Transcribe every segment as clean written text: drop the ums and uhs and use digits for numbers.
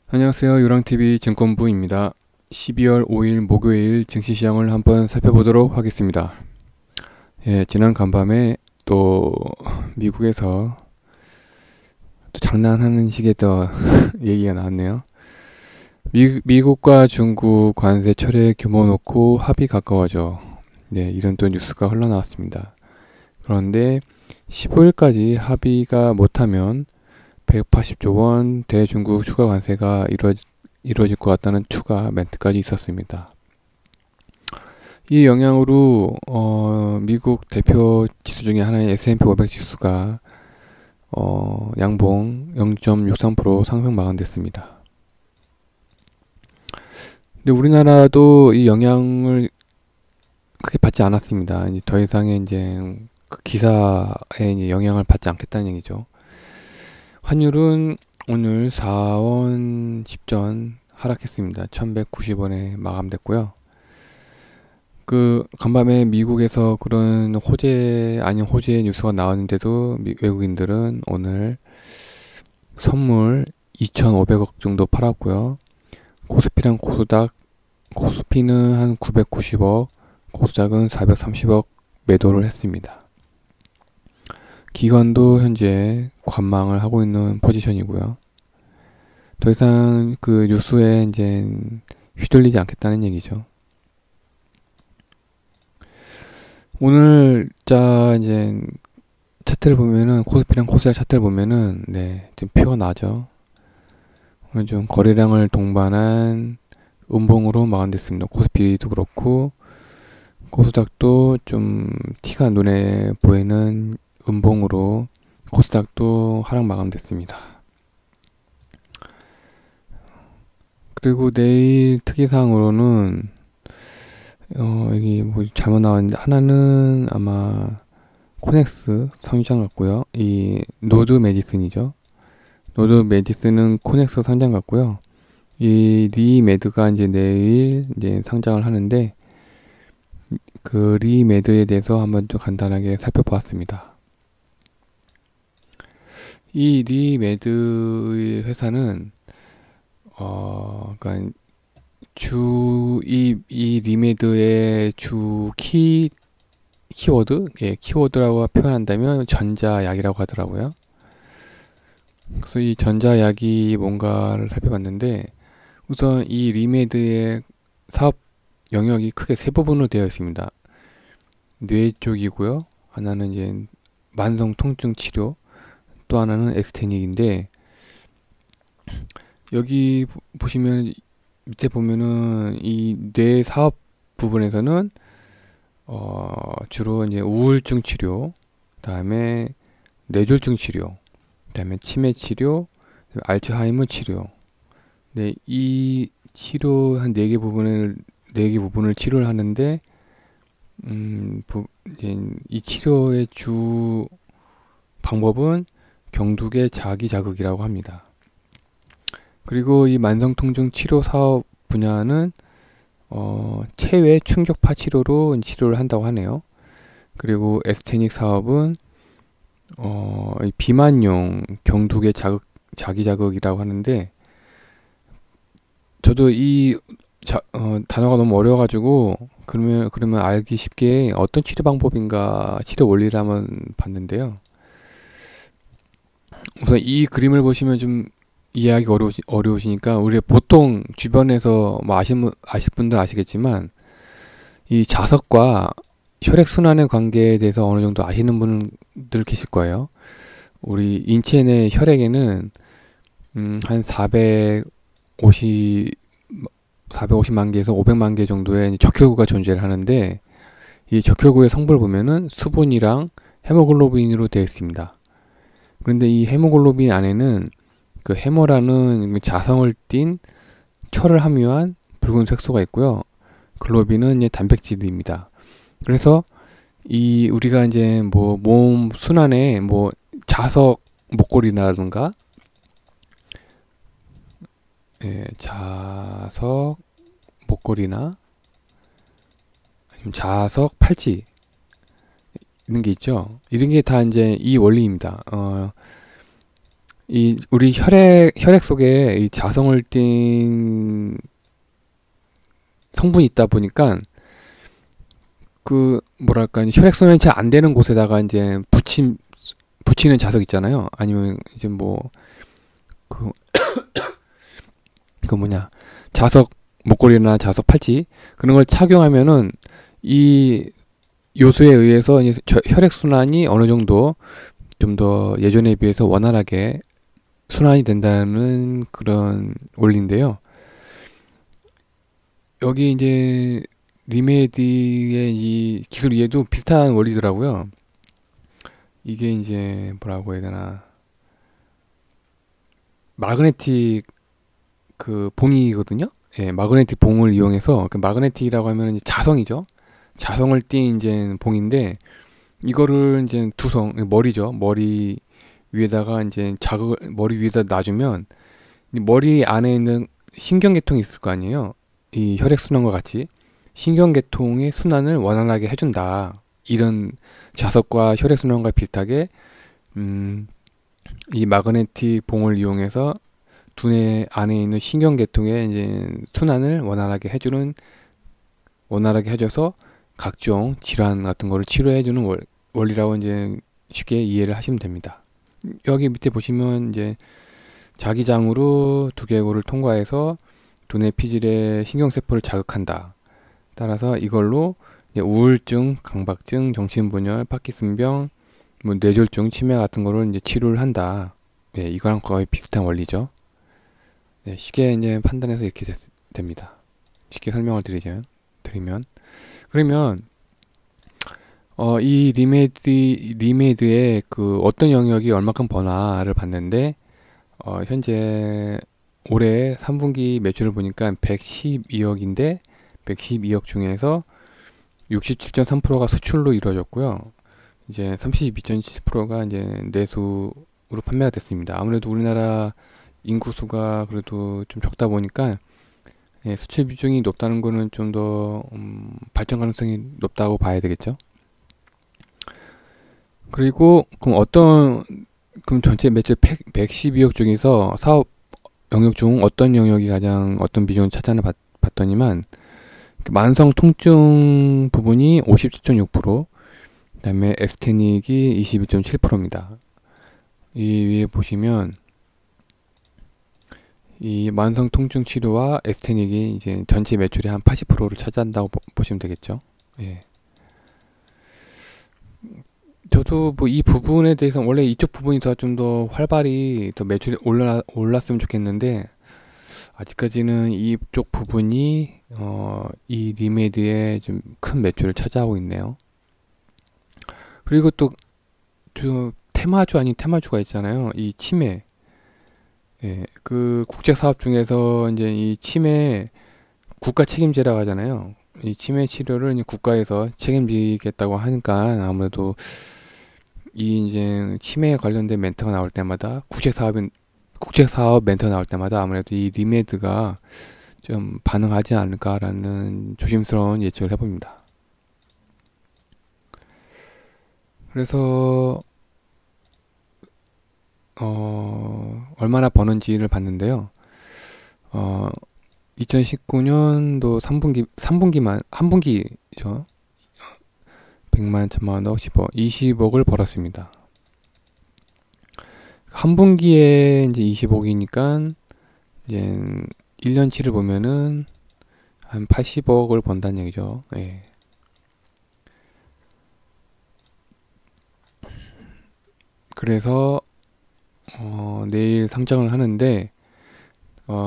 안녕하세요. 유랑TV 증권부입니다. 12월 5일 목요일 증시시장을 한번 살펴보도록 하겠습니다. 지난 간밤에 또 미국에서 또 장난하는 식의 또 얘기가 나왔네요. 미국과 중국 관세 철회 규모 놓고 합의 가까워져. 이런 또 뉴스가 흘러나왔습니다. 그런데 15일까지 합의가 못하면 180조 원 대중국 추가 관세가 이루어질 것 같다는 추가 멘트까지 있었습니다. 이 영향으로 미국 대표 지수 중에 하나인 S&P 500 지수가 양봉 0.63% 상승 마감됐습니다. 근데 우리나라도 이 영향을 크게 받지 않았습니다. 이제 더 이상의 이제 그 기사에 이제 영향을 받지 않겠다는 얘기죠. 환율은 오늘 4원 10전 하락했습니다. 1190원에 마감됐고요. 그 간밤에 미국에서 그런 호재 아닌 호재 뉴스가 나왔는데도 외국인들은 오늘 선물 2,500억 정도 팔았고요. 코스피랑 코스닥, 코스피는 한 990억, 코스닥은 430억 매도를 했습니다. 기관도 현재 관망을 하고 있는 포지션이고요. 더 이상 그 뉴스에 이제 휘둘리지 않겠다는 얘기죠. 오늘 이제 차트를 보면은 코스피랑 코스닥 차트를 보면은 좀 표가 나죠. 오늘 좀 거래량을 동반한 음봉으로 마감됐습니다. 코스피도 그렇고 코스닥도 좀 티가 눈에 보이는 음봉으로 코스닥도 하락 마감됐습니다. 그리고 내일 특이사항으로는 여기 뭐 잘못 나왔는데 하나는 아마 코넥스 상장 같고요. 이 노드 메디슨이죠. 노드 메디슨은 코넥스 상장 같고요. 이 리메드가 이제 내일 이제 상장을 하는데 그 리메드에 대해서 한번 좀 간단하게 살펴보았습니다. 이 리메드 회사는 그러니까 이 리메드의 주 키워드, 키워드라고 표현한다면 전자약이라고 하더라고요. 그래서 이 전자약이 뭔가를 살펴봤는데 우선 이 리메드의 사업 영역이 크게 세 부분으로 되어 있습니다. 뇌 쪽이고요. 하나는 이제 만성 통증 치료, 또 하나는 에스테닉인데 여기 보시면 밑에 보면은 이 뇌 사업 부분에서는 주로 이제 우울증 치료, 그다음에 뇌졸중 치료, 그다음에 치매 치료, 알츠하이머 치료. 이 치료 한 네 개 부분을 치료를 하는데 이제 이 치료의 주 방법은 경두계 자기 자극이라고 합니다. 그리고 이 만성통증 치료 사업 분야는 체외 충격파 치료로 치료를 한다고 하네요. 그리고 에스테닉 사업은 이 비만용 경두계 자기 자극이라고 하는데 저도 이 단어가 너무 어려워가지고 그러면 알기 쉽게 어떤 치료 방법인가 치료 원리를 한번 봤는데요. 우선 이 그림을 보시면 좀 이해하기 어려우시니까 우리 보통 주변에서 뭐 아실 분들 아시겠지만 이 자석과 혈액 순환의 관계에 대해서 어느 정도 아시는 분들 계실 거예요. 우리 인체 내 혈액에는 한 450만 개에서 500만 개 정도의 적혈구가 존재를 하는데 이 적혈구의 성분을 보면은 수분이랑 헤모글로빈으로 되어 있습니다. 그런데 이 헤모글로빈 안에는 그 헤모라는 자성을 띤 철을 함유한 붉은 색소가 있고요. 글로빈은 이제 단백질입니다. 그래서 이 우리가 이제 뭐 몸 순환에 뭐 자석 목걸이라든가 자석 목걸이나 아니면 자석 팔찌 이런 게 있죠. 이런 게 다 이제 이 원리입니다. 이 우리 혈액 속에 이 자성을 띤 성분이 있다 보니까 그 뭐랄까 이제 혈액순환이 잘 안 되는 곳에다가 이제 붙이는 자석 있잖아요. 아니면 이제 뭐 그 뭐냐 자석 목걸이나 자석 팔찌 그런 걸 착용하면은 이 요소에 의해서 이제 혈액순환이 어느 정도 좀 더 예전에 비해서 원활하게 순환이 된다는 그런 원리인데요. 여기 이제 리메디의 이 기술 이해도 비슷한 원리더라고요. 이게 이제 뭐라고 해야 되나 마그네틱 그 봉이거든요. 예, 마그네틱 봉을 이용해서 그 마그네틱이라고 하면 이제 자성이죠. 자성을 띤 이제 봉인데 이거를 이제 두성 머리죠. 머리 위에다가 이제 자극을 머리 위에다 놔주면 머리 안에 있는 신경계통이 있을 거 아니에요. 이 혈액순환과 같이 신경계통의 순환을 원활하게 해준다. 이런 자석과 혈액순환과 비슷하게 이 마그네틱 봉을 이용해서 두뇌 안에 있는 신경계통의 이제 순환을 원활하게 해줘서 각종 질환 같은 거를 치료해주는 원리라고 이제 쉽게 이해를 하시면 됩니다. 여기 밑에 보시면 이제 자기장으로 두개골을 통과해서 두뇌 피질의 신경세포를 자극한다. 따라서 이걸로 우울증, 강박증, 정신분열, 파킨슨병, 뭐 뇌졸중, 치매 같은 거를 이제 치료를 한다. 예, 이거랑 거의 비슷한 원리죠. 네, 쉽게 이제 판단해서 이렇게 됩니다. 쉽게 설명을 드리면 그러면 이 리메드의 그 어떤 영역이 얼마큼 번화를 봤는데 현재 올해 3분기 매출을 보니까 112억인데 112억 중에서 67.3%가 수출로 이루어졌고요. 이제 32.7%가 이제 내수로 판매가 됐습니다. 아무래도 우리나라 인구수가 그래도 좀 적다 보니까 예, 수출 비중이 높다는 거는 좀 더 발전 가능성이 높다고 봐야 되겠죠. 그리고 그럼 전체 매출 112억 중에서 사업 영역 중 어떤 영역이 가장 어떤 비중을 차지하나 봤더니만 만성 통증 부분이 57.6%, 그다음에 에스테닉이 21.7%입니다. 이 위에 보시면 이 만성 통증 치료와 에스테닉이 이제 전체 매출의 한 80%를 차지한다고 보시면 되겠죠. 예. 저도 뭐 이 부분에 대해서 원래 이쪽 부분이 더 좀 더 활발히 더 매출이 올랐으면 좋겠는데 아직까지는 이쪽 부분이 이 리메드의 좀 큰 매출을 차지하고 있네요. 그리고 또 테마주 아닌 테마주가 있잖아요. 이 치매. 예, 그 국제 사업 중에서 이제 이 치매 국가 책임제라고 하잖아요. 이 치매 치료를 이제 국가에서 책임지겠다고 하니까 아무래도 이 이제 치매에 관련된 멘트가 나올 때마다 국제 사업 멘트가 나올 때마다 아무래도 이 리메드가 좀 반응하지 않을까라는 조심스러운 예측을 해봅니다. 그래서 얼마나 버는지를 봤는데요. 2019년도 3분기만 한 분기죠. 100만, 1000만원, 10억, 20억을 벌었습니다. 한 분기에 이제 20억이니까 이제 1년치를 보면은 한 80억을 번다는 얘기죠. 예. 그래서 내일 상장을 하는데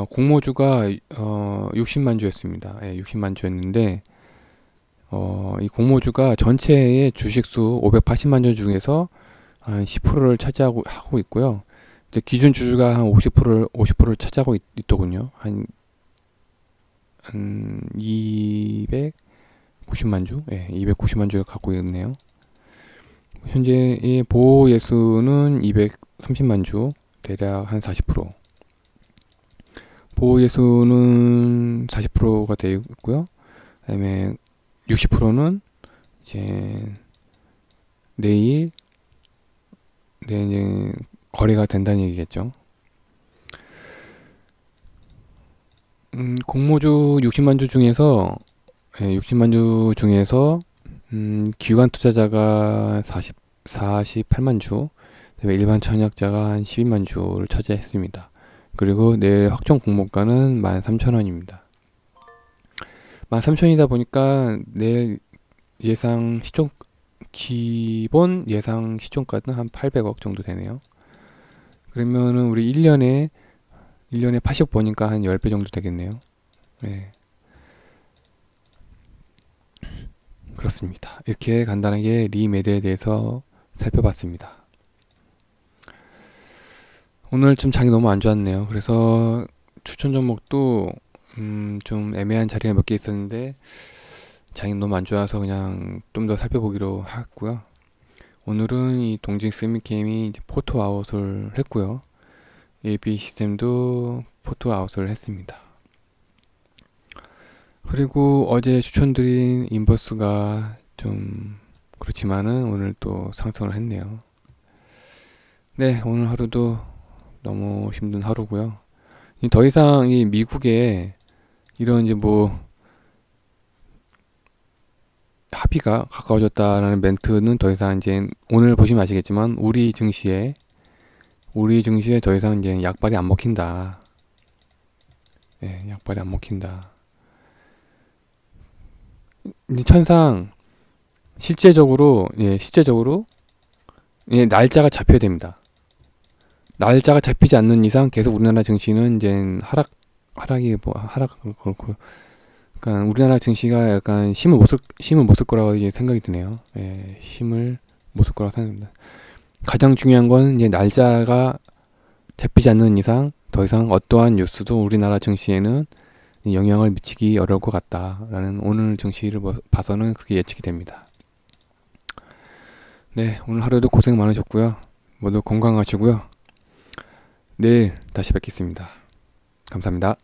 공모주가 60만 주였습니다. 예, 60만 주였는데 이 공모주가 전체의 주식수 580만 주 중에서 한 10%를 차지하고 하고 있고요. 이제 기준 주주가 한 50%를 차지하고 있더군요. 한 290만 주, 예, 290만 주를 갖고 있네요. 현재의 보호 예수는 230만 주, 대략 한 40%. 보호 예수는 40%가 되어 있고요. 그다음에 60%는 이제 내일 이제 거래가 된다는 얘기겠죠. 공모주 60만 주 중에서 60만 주 중에서 기관 투자자가 48만 주, 그다음에 일반 청약자가 한 12만 주를 차지했습니다. 그리고 내일 확정 공모가는 13,000원입니다. 13,000원이다 보니까 내일 예상 시총, 기본 예상 시총가는 한 800억 정도 되네요. 그러면은 우리 1년에 80억 버니까 한 10배 정도 되겠네요. 네. 그렇습니다. 이렇게 간단하게 리메드에 대해서 살펴봤습니다. 오늘 좀 장이 너무 안 좋았네요. 그래서 추천 종목도 좀 애매한 자리가 몇 개 있었는데 장이 너무 안 좋아서 그냥 좀 더 살펴보기로 했고요. 오늘은 이 동직 스미게임이 포토 아웃을 했고요. AB 시스템도 포토 아웃을 했습니다. 그리고 어제 추천드린 인버스가 좀 그렇지만은 오늘 또 상승을 했네요. 네, 오늘 하루도 너무 힘든 하루고요. 더 이상 이 미국에 이런 이제 뭐 합의가 가까워졌다라는 멘트는 더 이상 이제 오늘 보시면 아시겠지만 우리 증시에 더 이상 이제 약발이 안 먹힌다. 네, 약발이 안 먹힌다. 천상 실제적으로 날짜가 잡혀야 됩니다. 날짜가 잡히지 않는 이상 계속 우리나라 증시는 이제 하락 그렇고, 그러니까 우리나라 증시가 약간 힘을 못 쓸 거라고 이제 생각이 드네요. 예, 힘을 못 쓸 거라고 생각합니다. 가장 중요한 건 이제 날짜가 잡히지 않는 이상 더 이상 어떠한 뉴스도 우리나라 증시에는 영향을 미치기 어려울 것 같다라는 오늘 증시를 봐서는 그렇게 예측이 됩니다. 네, 오늘 하루도 고생 많으셨고요. 모두 건강하시고요. 내일 다시 뵙겠습니다. 감사합니다.